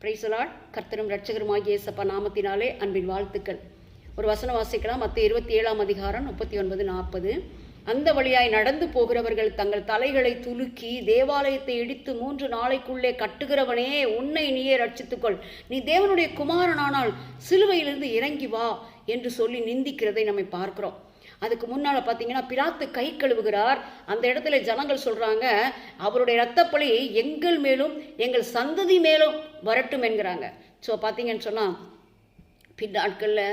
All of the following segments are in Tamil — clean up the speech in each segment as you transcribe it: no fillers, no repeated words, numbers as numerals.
Praise the Lord. கர்த்தரும் இரட்சகருமாகிய இயேசப்பா நாமத்தினாலே அன்பின் வாழ்த்துக்கள். ஒரு வசனம் வாசிக்கலாம். மத்தேயு 27 அதிகாரம் 39-40. அந்த வழியாய் நடந்து போகிறவர்கள் தங்கள் தலைகளை துலுக்கி தேவாலயத்தை இடித்து 3 நாளைக்குள்ளே கட்டுகிறவனே, உன்னை நீயே ரட்சித்துக்கொள், நீ தேவனுடைய குமாரனானால் சிலுவையிலிருந்து இறங்கி வா என்று சொல்லி நிந்திக்கிறதை நம்ம பார்க்கிறோம். அதுக்கு முன்னால் பார்த்தீங்கன்னா பிலாத்து கை கழுவுகிறார். அந்த இடத்துல ஜனங்கள் சொல்கிறாங்க, அவருடைய இரத்தப்பழி எங்கள் மேலும் எங்கள் சந்ததி மேலும் வரட்டும் என்கிறாங்க. ஸோ பார்த்தீங்கன்னு சொன்னால் பின்னாட்களில்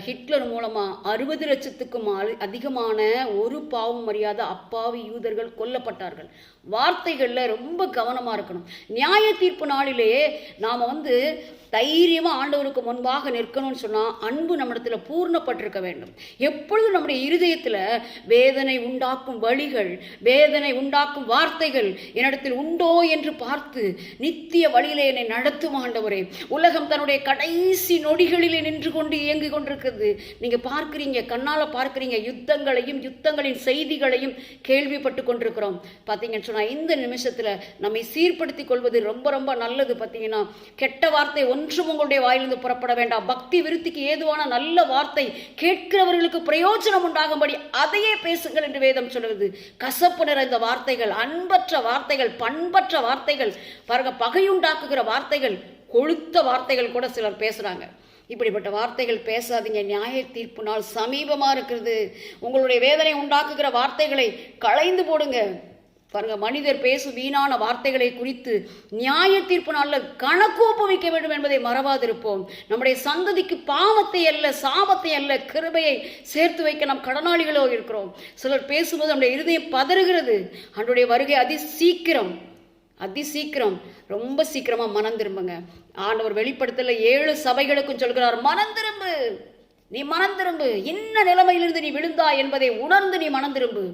ஹிட்லர் மூலமாக 60 லட்சத்துக்கும் அதிகமான ஒரு பாவம் அறியாத அப்பாவி யூதர்கள் கொல்லப்பட்டார்கள். வார்த்தைகளில் ரொம்ப கவனமாக இருக்கணும். நியாய தீர்ப்பு நாளிலே நாம் தைரியமாக ஆண்டவருக்கு முன்பாக நிற்கணும்னு சொன்னால் அன்பு நம்மிடத்தில் பூர்ணப்பட்டிருக்க வேண்டும். எப்பொழுதும் நம்முடைய இருதயத்தில் வேதனை உண்டாக்கும் வழிகள், வேதனை உண்டாக்கும் வார்த்தைகள் என்னிடத்தில் உண்டோ என்று பார்த்து நித்திய வழியிலே என்னை நடத்தும் ஆண்டவரே. உலகம் தன்னுடைய கடைசி நொடிகளிலே நின்று கொண்டு இயங்கிக் கொண்டிருக்கிறது. நீங்கள் பார்க்குறீங்க, கண்ணால் பார்க்குறீங்க, யுத்தங்களையும் யுத்தங்களின் செய்திகளையும் கேள்விப்பட்டு கொண்டிருக்கிறோம். பார்த்தீங்கன்னு சொன்னால் இந்த நிமிஷத்தில் நம்மை சீர்படுத்திக் கொள்வது ரொம்ப ரொம்ப நல்லது. பார்த்தீங்கன்னா கெட்ட வார்த்தை ஒன்றும் உங்களுடைய வாயிலிருந்து புறப்பட வேண்டாம். பக்தி விருத்திக்கு ஏதுவான நல்ல வார்த்தை கேட்கிறவர்களுக்கு பிரயோஜனம் உண்டாகும்படி அதையே பேசுங்கள் என்று வேதம் சொல்லுவது. கசப்பு நிறைந்த வார்த்தைகள், அன்பற்ற வார்த்தைகள், பண்பற்ற வார்த்தைகள், பாருங்க, பகையுண்டாக்குகிற வார்த்தைகள், கொழுத்த வார்த்தைகள் கூட சிலர் பேசுறாங்க. இப்படிப்பட்ட வார்த்தைகள் பேசாதீங்க. நியாய தீர்ப்பு நாள் சமீபமா இருக்கிறது. உங்களுடைய வேதனை உண்டாக்குகிற வார்த்தைகளை களைந்து போடுங்க. பாருங்க, மனிதர் பேசும் வீணான வார்த்தைகளை குறித்து நியாய தீர்ப்பு நாளில் கணக்கு ஒப்புவிக்க வேண்டும் என்பதை மறவாதிருப்போம். நம்முடைய சந்ததிக்கு பாவத்தை அல்ல, சாபத்தை அல்ல, கிருபையை சேர்த்து வைக்க நாம் கடனாளிகளோ இருக்கிறோம். சிலர் பேசும்போது நம்முடைய இருதயம் பதறுகிறது. அவருடைய வருகை அதிசீக்கிரம், ரொம்ப சீக்கிரமா மனம் திரும்புங்க. ஆண்டவர் வெளிப்படுத்தல 7 சபைகளுக்கும் சொல்கிறார், மனம் திரும்பு, நீ மனம் திரும்பு, என்ன நிலைமையிலிருந்து நீ விழுந்தாய் என்பதை உணர்ந்து நீ மனம் திரும்பு.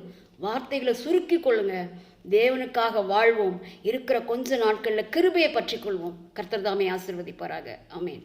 வார்த்தைகளை சுருக்கி கொள்ளுங்க. தேவனுக்காக வாழ்வோம். இருக்கிற கொஞ்ச நாட்களில் கிருபையை பற்றி கொள்வோம். கர்த்தர் தாமே ஆசீர்வதிப்பாராக. ஆமென்.